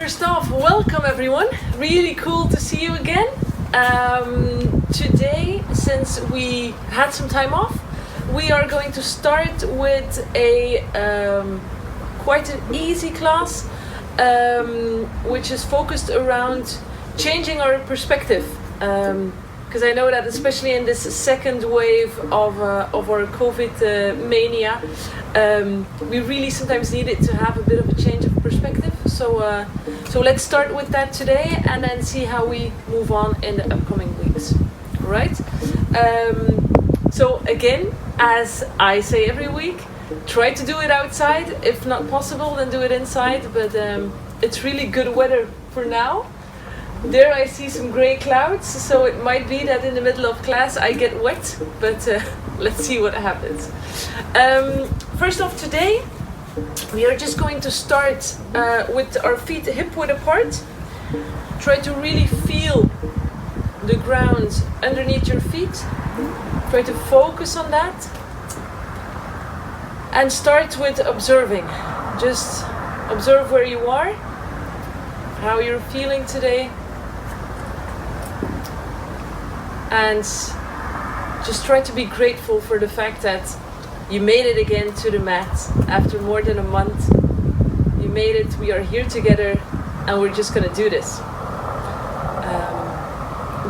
First off, welcome everyone. Really cool to see you again. Today, since we had some time off, we are going to start with a quite an easy class, which is focused around changing our perspective. Because I know that especially in this second wave of our COVID mania, we really sometimes needed to have a bit of a change of perspective. So let's start with that today and then see how we move on in the upcoming weeks. Right? So again, as I say every week, try to do it outside. If not possible, then do it inside. But it's really good weather for now. There I see some grey clouds, so it might be that in the middle of class I get wet, but let's see what happens. First off, today we are just going to start with our feet hip width apart. Try to really feel the ground underneath your feet. Try to focus on that. And start with observing. Just observe where you are, how you're feeling today. And just try to be grateful for the fact that you made it again to the mat after more than a month. You made it, we are here together, and we're just gonna do this.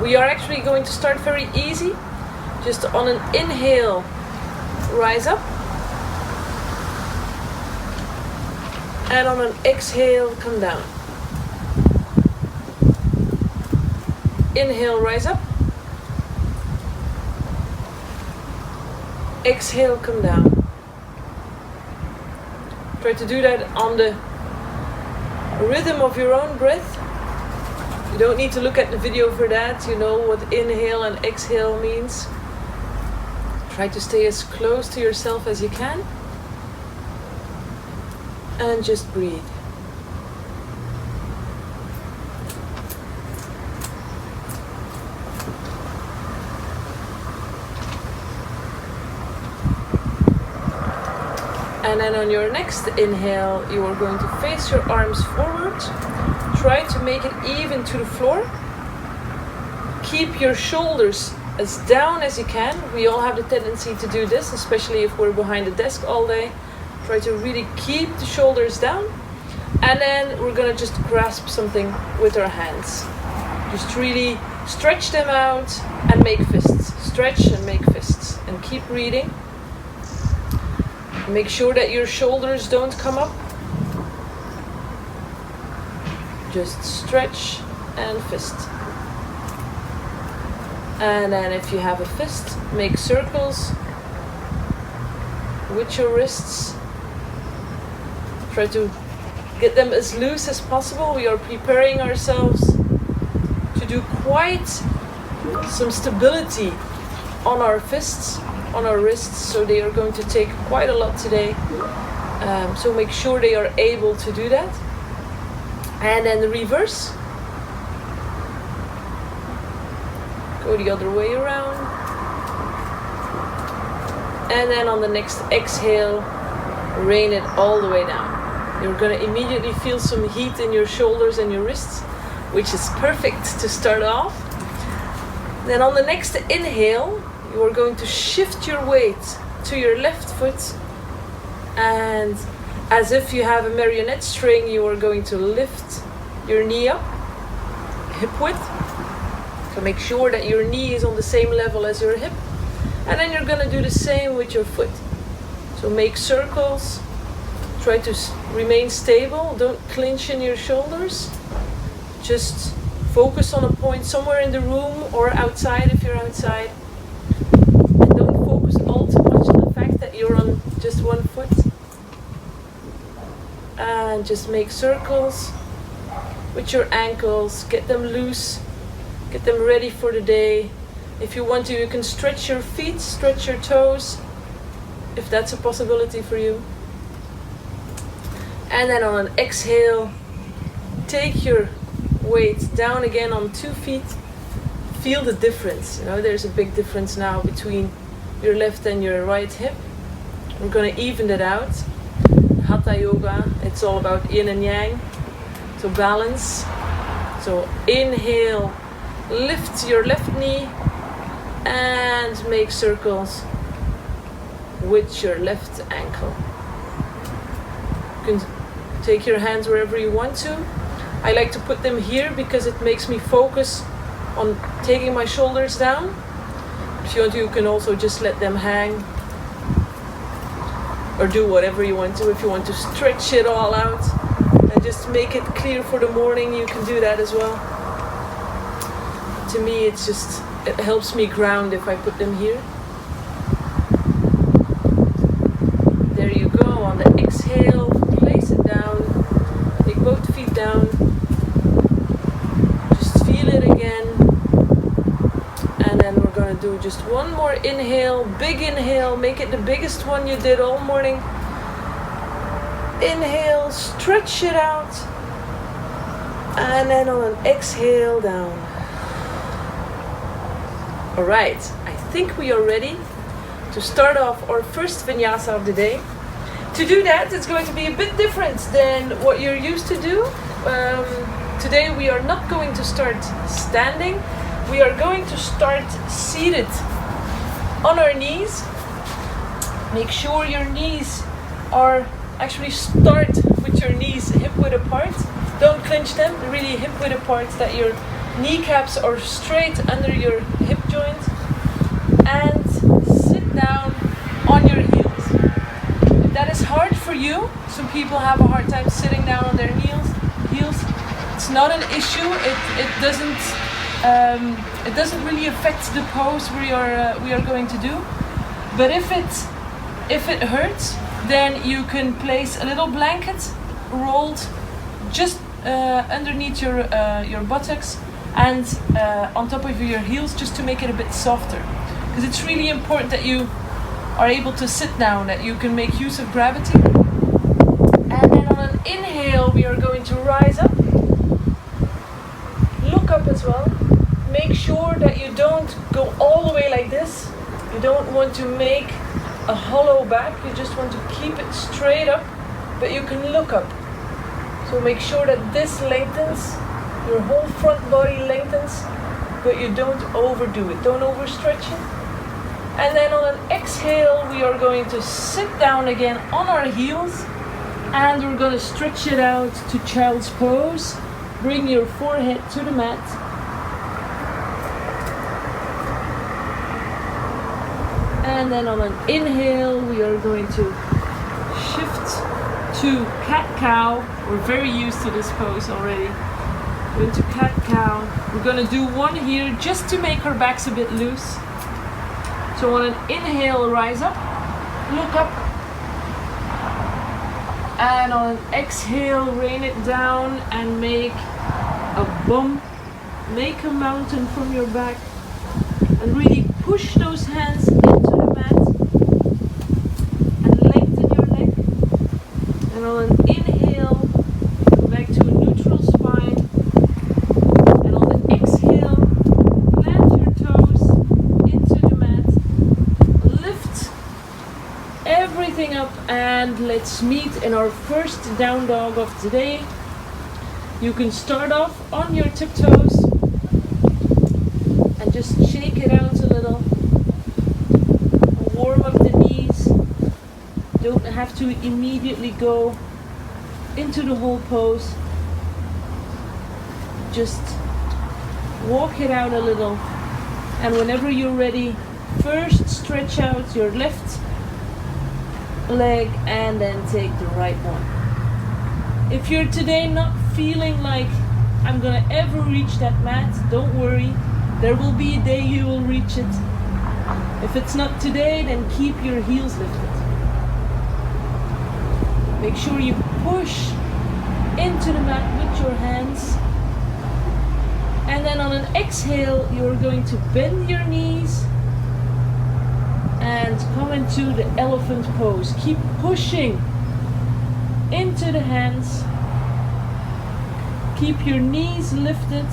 We are actually going to start very easy. Just on an inhale, rise up. And on an exhale, come down. Inhale, rise up. Exhale, come down. Try to do that on the rhythm of your own breath. You don't need to look at the video for that. You know what inhale and exhale means. Try to stay as close to yourself as you can. And just breathe. And then on your next inhale, you are going to face your arms forward. Try to make it even to the floor. Keep your shoulders as down as you can. We all have the tendency to do this, especially if we're behind the desk all day. Try to really keep the shoulders down. And then we're going to just grasp something with our hands. Just really stretch them out and make fists. Stretch and make fists. And keep reading. Make sure that your shoulders don't come up. Just stretch and fist. And then if you have a fist, make circles with your wrists. Try to get them as loose as possible. We are preparing ourselves to do quite some stability on our fists, on our wrists, so they are going to take quite a lot today. So make sure they are able to do that. And then the reverse. Go the other way around. And then on the next exhale, rain it all the way down. You're going to immediately feel some heat in your shoulders and your wrists, which is perfect to start off. Then on the next inhale, you are going to shift your weight to your left foot, and as if you have a marionette string, you are going to lift your knee up, hip width. So make sure that your knee is on the same level as your hip, and then you're going to do the same with your foot. So make circles, try to remain stable, don't clench in your shoulders, just focus on a point somewhere in the room or outside if you're outside. All too much on the fact that you're on just one foot, and just make circles with your ankles, get them loose, get them ready for the day. If you want to, you can stretch your feet, stretch your toes, if that's a possibility for you. And then on an exhale, take your weight down again on 2 feet. Feel the difference. You know, there's a big difference now between your left and your right hip. We're going to even it out. Hatha yoga, it's all about yin and yang. So balance. So inhale, lift your left knee and make circles with your left ankle. You can take your hands wherever you want to. I like to put them here because it makes me focus on taking my shoulders down. If you want to, you can also just let them hang or do whatever you want to. If you want to stretch it all out and just make it clear for the morning, you can do that as well. To me, it helps me ground if I put them here. There you go. On the exhale, place it down. Take both feet down. Just feel it again. And then we're going to do just one more inhale. Big inhale. Make it the biggest one you did all morning. Inhale, stretch it out. And then on an exhale, down. Alright, I think we are ready to start off our first vinyasa of the day. To do that, it's going to be a bit different than what you're used to do. Today we are not going to start standing. We are going to start seated on our knees. Make sure your knees are, actually start with your knees hip width apart. Don't clench them, really hip width apart, that your kneecaps are straight under your hip joint. And sit down on your heels. If that is hard for you, some people have a hard time sitting down on their heels. It's not an issue. It doesn't really affect the pose we are going to do. But if it hurts, then you can place a little blanket rolled just underneath your buttocks and on top of your heels, just to make it a bit softer. Because it's really important that you are able to sit down, that you can make use of gravity. And then on an inhale, we are going to rise up. Look up as well. Make sure that you don't go all the way like this. You don't want to make a hollow back. You just want to keep it straight up, but you can look up. So make sure that this lengthens, your whole front body lengthens, but you don't overdo it. Don't overstretch it. And then on an exhale, we are going to sit down again on our heels, and we're going to stretch it out to child's pose. Bring your forehead to the mat. And then on an inhale, we are going to shift to cat-cow. We're very used to this pose already. Going to cat-cow. We're going to do one here just to make our backs a bit loose. So on an inhale, rise up, look up. And on an exhale, rain it down and make a bump. Make a mountain from your back. And really push those hands into the mat. And lengthen your neck. And on an inhale, go back to a neutral spine. And on the exhale, plant your toes into the mat. Lift everything up, and let's meet in our first down dog of today. You can start off on your tiptoes and just shake it out a little. Warm up the knees. Don't have to immediately go into the whole pose. Just walk it out a little. And whenever you're ready, first stretch out your left leg and then take the right one. If you're today not feeling like I'm gonna ever reach that mat, don't worry. There will be a day you will reach it. If it's not today, then keep your heels lifted. Make sure you push into the mat with your hands. And then on an exhale, you're going to bend your knees and come into the elephant pose. Keep pushing into the hands. Keep your knees lifted.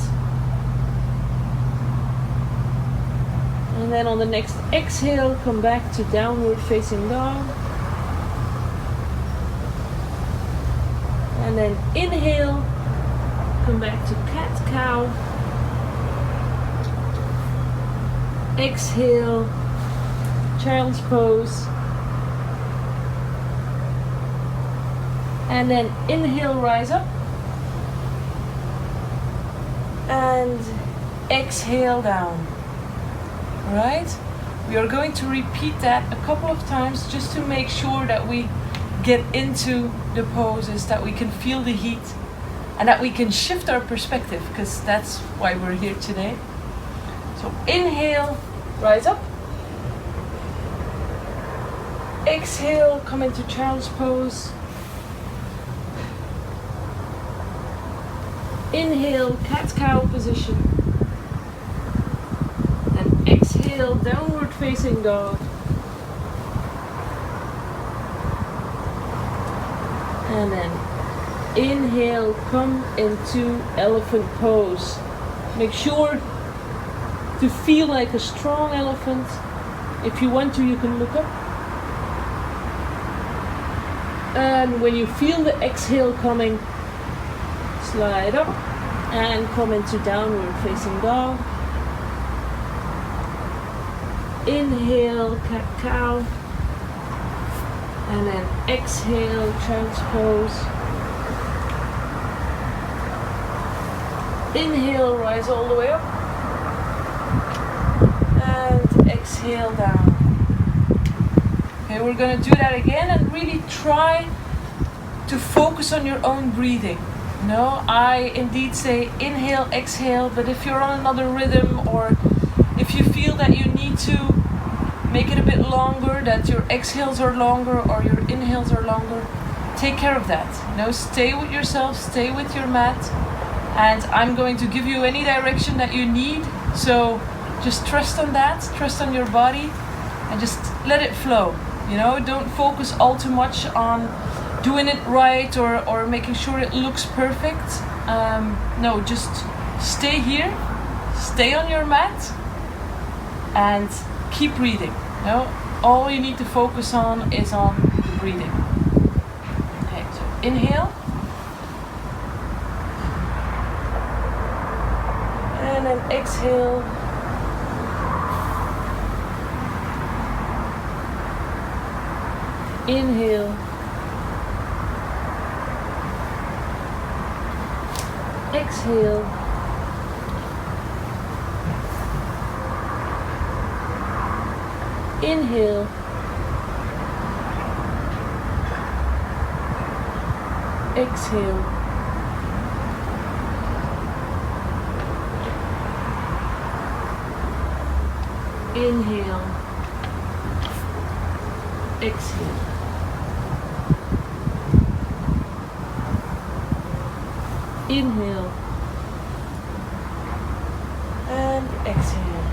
And then on the next exhale, come back to downward facing dog. And then inhale, back to cat-cow. Exhale, child's pose. And then inhale, rise up. And exhale down. Right? We are going to repeat that a couple of times just to make sure that we get into the poses, that we can feel the heat, and that we can shift our perspective, because that's why we're here today. So inhale, rise up. Exhale, come into child's pose. Inhale, cat-cow position. And exhale, downward facing dog. And then inhale, come into elephant pose. Make sure to feel like a strong elephant. If you want to, you can look up. And when you feel the exhale coming, slide up and come into downward facing dog. Inhale, cat-cow. And then exhale, child's pose. Inhale, rise all the way up. And exhale down. Okay, we're going to do that again and really try to focus on your own breathing. No, I indeed say inhale, exhale, but if you're on another rhythm, or if you feel that you need to make it a bit longer, that your exhales are longer or your inhales are longer, take care of that. No, stay with yourself, stay with your mat, and I'm going to give you any direction that you need. So just trust on that, trust on your body, and just let it flow. You know, don't focus all too much on doing it right or making sure it looks perfect. No, just stay here, stay on your mat, and keep breathing. No, all you need to focus on is on the breathing. Okay, so inhale. And then exhale. Inhale. Exhale. Inhale. Exhale. Inhale. Exhale. Inhale. And exhale.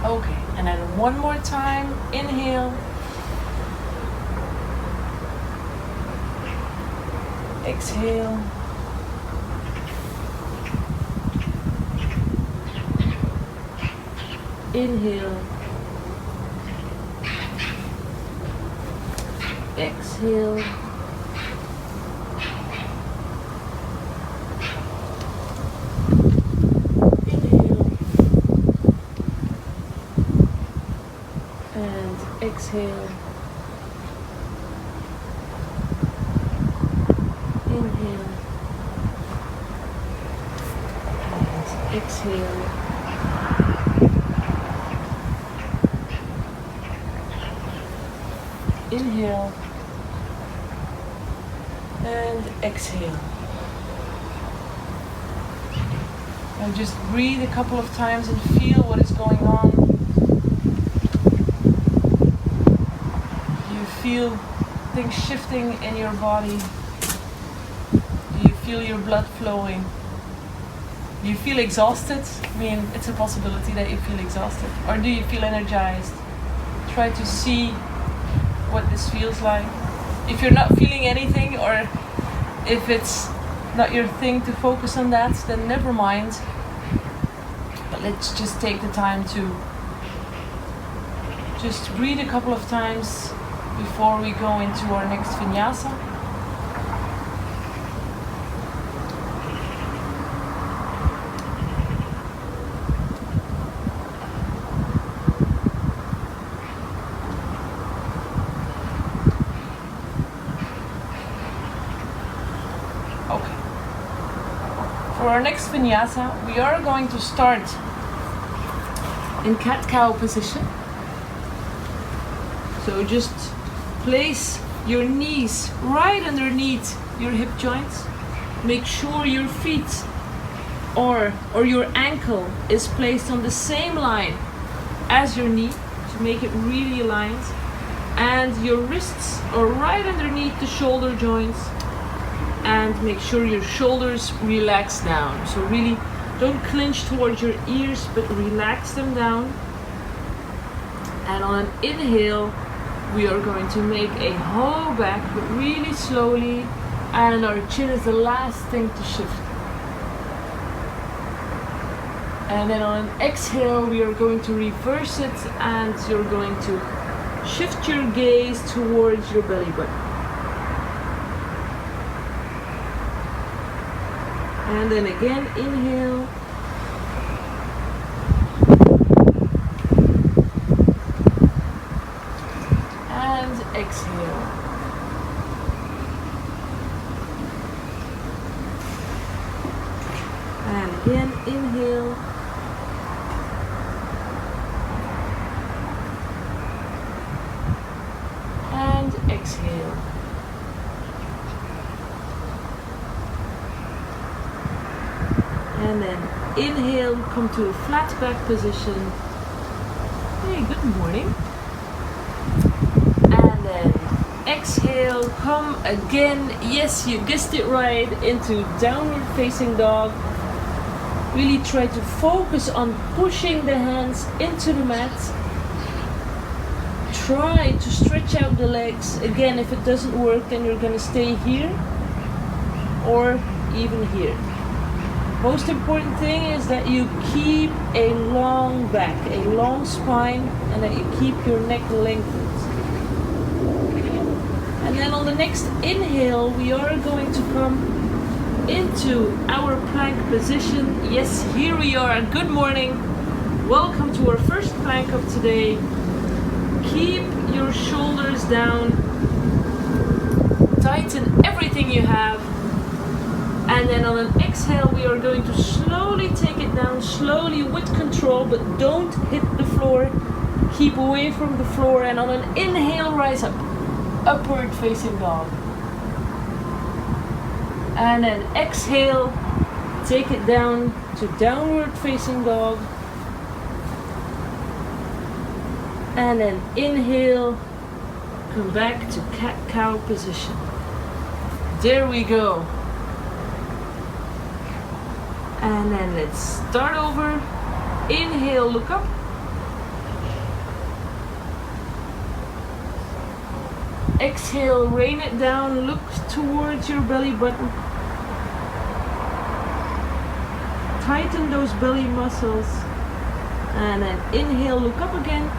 Okay, and then one more time. Inhale. Exhale. Inhale. Exhale. Exhale. Inhale. And exhale. Inhale. And exhale. And just breathe a couple of times and feel what is going on. Feel things shifting in your body. Do you feel your blood flowing? Do you feel exhausted? I mean, it's a possibility that you feel exhausted. Or do you feel energized? Try to see what this feels like. If you're not feeling anything, or if it's not your thing to focus on that, then never mind. But let's just take the time to just breathe a couple of times before we go into our next vinyasa. Okay. For our next vinyasa, we are going to start in cat-cow position. So just place your knees right underneath your hip joints. Make sure your feet or your ankle is placed on the same line as your knee to make it really aligned. And your wrists are right underneath the shoulder joints. And make sure your shoulders relax down. So really don't clench towards your ears, but relax them down. And on an inhale, we are going to make a hollow back, but really slowly. And our chin is the last thing to shift. And then on an exhale, we are going to reverse it, and you're going to shift your gaze towards your belly button. And then again, inhale. And exhale. And again, inhale. And exhale. And then inhale, come to a flat back position. Hey, good morning. And then exhale, come again. Yes, you guessed it right, into downward facing dog. Really try to focus on pushing the hands into the mat. Try to stretch out the legs. Again, if it doesn't work, then you're going to stay here or even here. Most important thing is that you keep a long back, a long spine, and that you keep your neck lengthened. And then on the next inhale, we are going to come into our plank position. Yes, here we are. Good morning. Welcome to our first plank of today. Keep your shoulders down. Tighten everything you have. And then on an exhale, we are going to slowly take it down, slowly with control, but don't hit the floor. Keep away from the floor. And on an inhale, rise up. Upward facing dog. And then exhale, take it down to downward facing dog. And then inhale, come back to cat-cow position. There we go. And then let's start over. Inhale, look up. Exhale, rain it down, look towards your belly button. Tighten those belly muscles. And then inhale, look up again.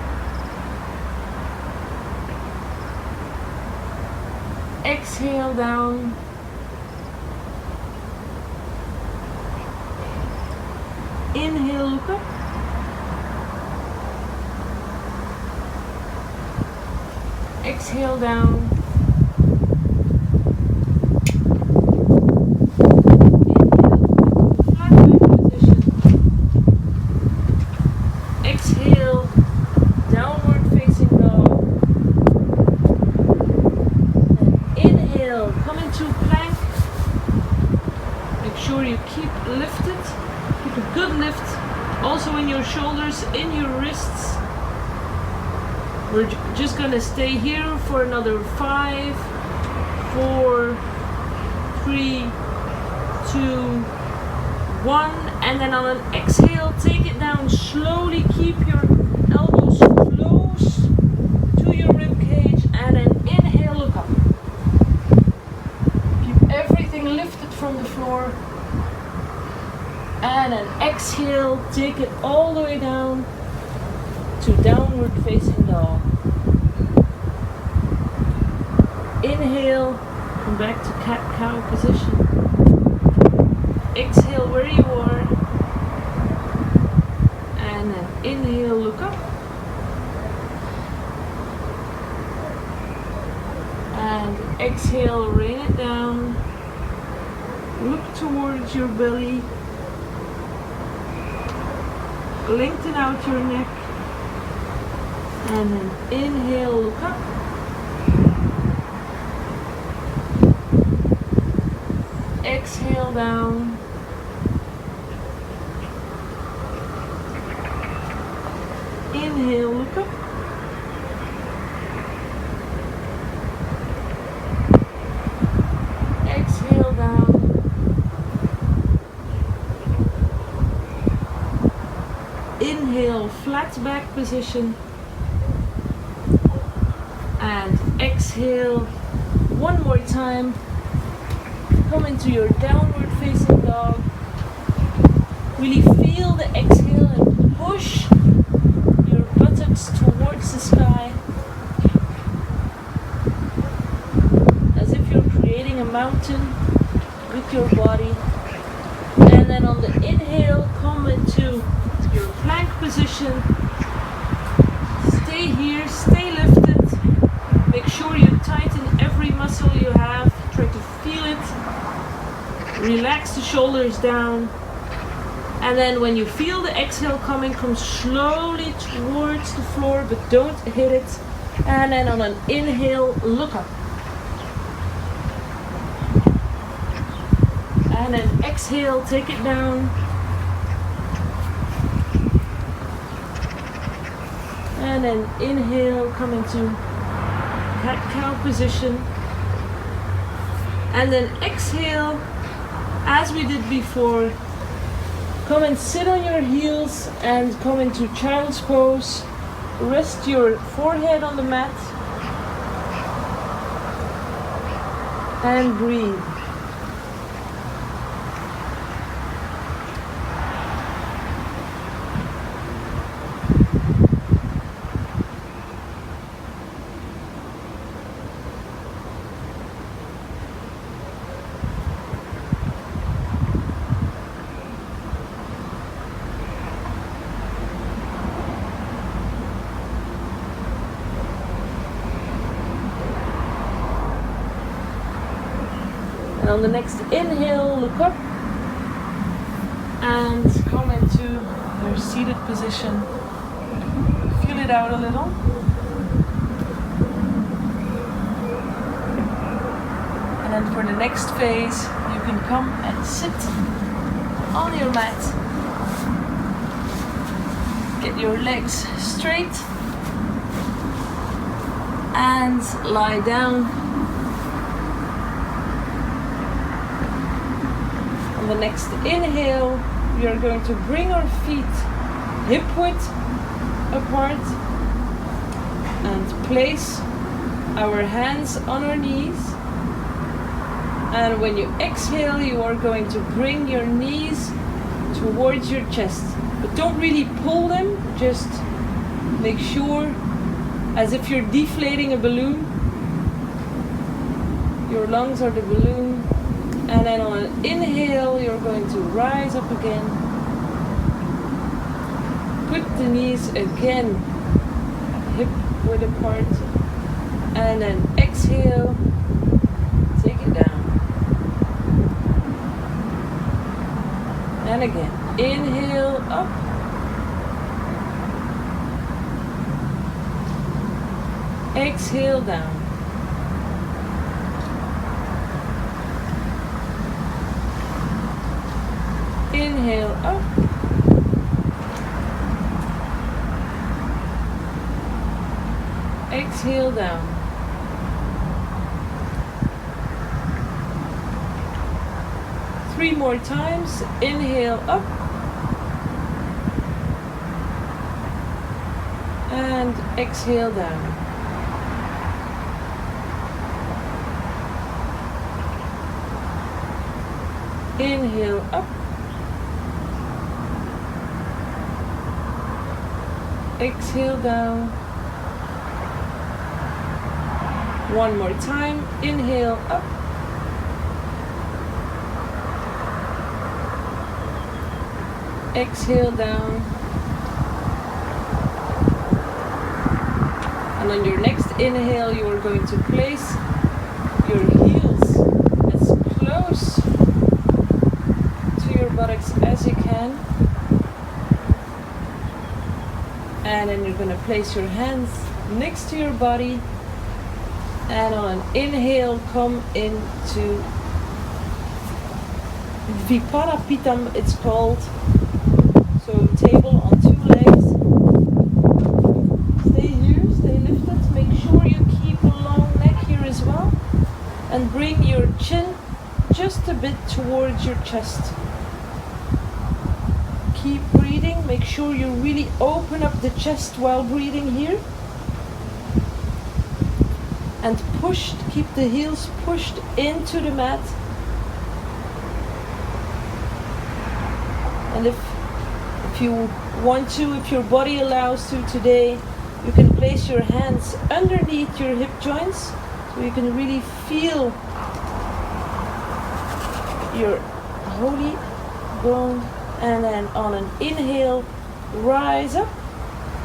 Exhale down. Inhale, look up. Exhale down. Exhale, downward facing dog. And inhale, come into plank. Make sure you keep lifted. Keep a good lift. Also in your shoulders, in your wrists. We're just gonna stay here for another 5, 4, 3, 2, 1, and then on an exhale, take it down slowly. Keep your elbows close to your rib cage, and then inhale, look up. Keep everything lifted from the floor, and then exhale, take it all the way down to downward facing dog. Inhale, come back to cat-cow position. Exhale where you are. And then inhale, look up. And exhale, rain it down. Look towards your belly. Lengthen out your neck. And then inhale, look up. Exhale down. Inhale, look up. Exhale down. Inhale, flat back position. And exhale one more time. Come into your downward facing dog. Really feel the exhale and push your buttocks towards the sky. As if you're creating a mountain with your body. And then on the inhale, come into your plank position. Stay here, stay lifted. Make sure you tighten every muscle you have. Try to feel it. Relax the shoulders down. And then when you feel the exhale coming, come slowly towards the floor, but don't hit it. And then on an inhale, look up. And then exhale, take it down. And then inhale, come into cat-cow position. And then exhale, as we did before, come and sit on your heels and come into child's pose. Rest your forehead on the mat. And breathe. On the next inhale, look up and come into your seated position. Feel it out a little. And then for the next phase, you can come and sit on your mat. Get your legs straight and lie down. On the next inhale, we are going to bring our feet hip width apart and place our hands on our knees. And when you exhale, you are going to bring your knees towards your chest. But don't really pull them, just make sure, as if you're deflating a balloon. Your lungs are the balloon. And then on an inhale, you're going to rise up again. Put the knees again hip width apart. And then exhale, take it down. And again, inhale up. Exhale down. Inhale up. Exhale down. Three more times. Inhale up. And exhale down. Inhale up. Exhale down. One more time. Inhale up. Exhale down. And on your next inhale, you are going to place your heels as close legs as you can. And then you're going to place your hands next to your body. And on an inhale, come into Viparapitam, it's called. So table on two legs. Stay here, stay lifted. Make sure you keep a long neck here as well. And bring your chin just a bit towards your chest. Keep breathing. Make sure you really open up the chest while breathing here. And push, keep the heels pushed into the mat. And if you want to, if your body allows to today, you can place your hands underneath your hip joints so you can really feel your holy bone. And then on an inhale, rise up,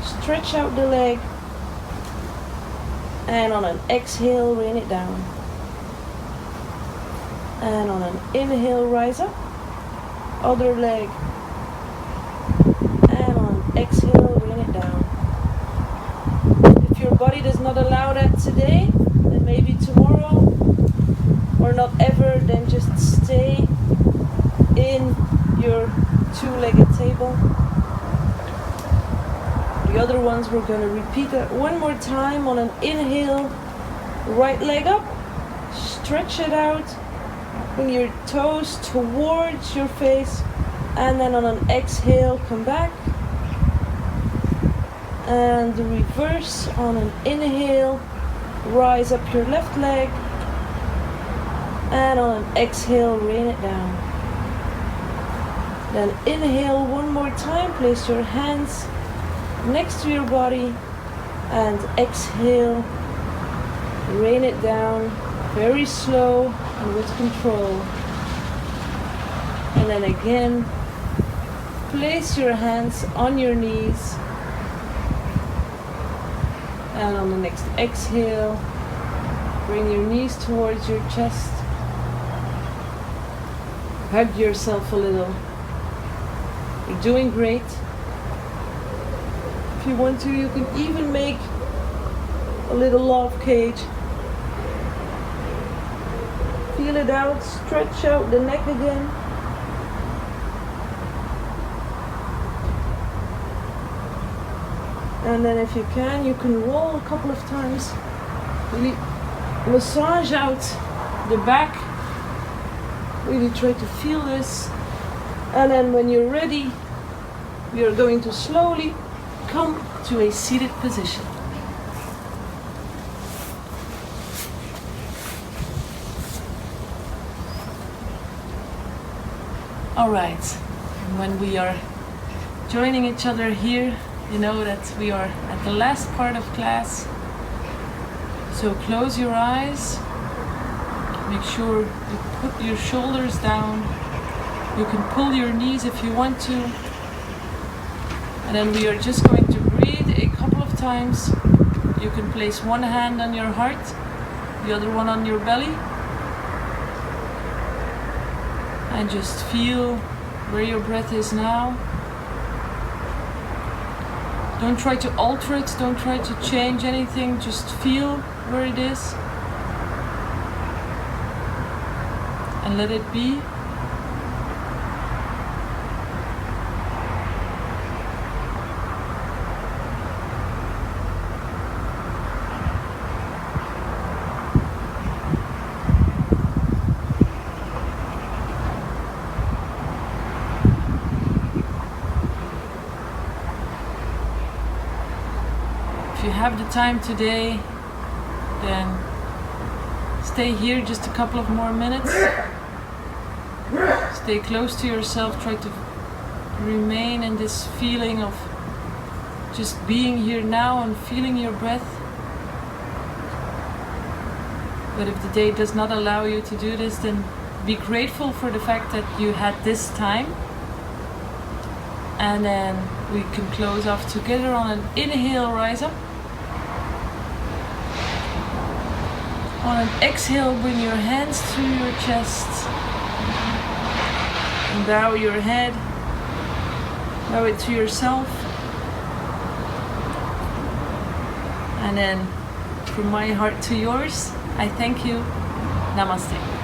stretch out the leg. And on an exhale, rain it down. And on an inhale, rise up, other leg. And on an exhale, rain it down. If your body does not allow that today, then maybe tomorrow, or not ever, then just stay in your two-legged table. The other ones, we're going to repeat that one more time. On an inhale, right leg up, stretch it out, bring your toes towards your face, and then on an exhale, come back. And the reverse, on an inhale, rise up your left leg, and on an exhale, rain it down. Then inhale one more time, place your hands next to your body, and exhale, rain it down very slow and with control. And then again, place your hands on your knees, and on the next exhale, bring your knees towards your chest. Hug yourself a little. You're doing great. If you want to, you can even make a little love cage. Feel it out, stretch out the neck again. And then if you can roll a couple of times. Really massage out the back. Really try to feel this. And then when you're ready, we are going to slowly come to a seated position. All right, when we are joining each other here, you know that we are at the last part of class. So close your eyes, make sure you put your shoulders down. You can pull your knees if you want to. And then we are just going to breathe a couple of times. You can place one hand on your heart, the other one on your belly. And just feel where your breath is now. Don't try to alter it, don't try to change anything, just feel where it is. And let it be. If you have the time today, then stay here just a couple of more minutes. Stay close to yourself, try to remain in this feeling of just being here now and feeling your breath. But if the day does not allow you to do this, then be grateful for the fact that you had this time. And then we can close off together on an inhale, rise up. On an exhale, bring your hands to your chest. And bow your head. Bow it to yourself. And then from my heart to yours, I thank you. Namaste.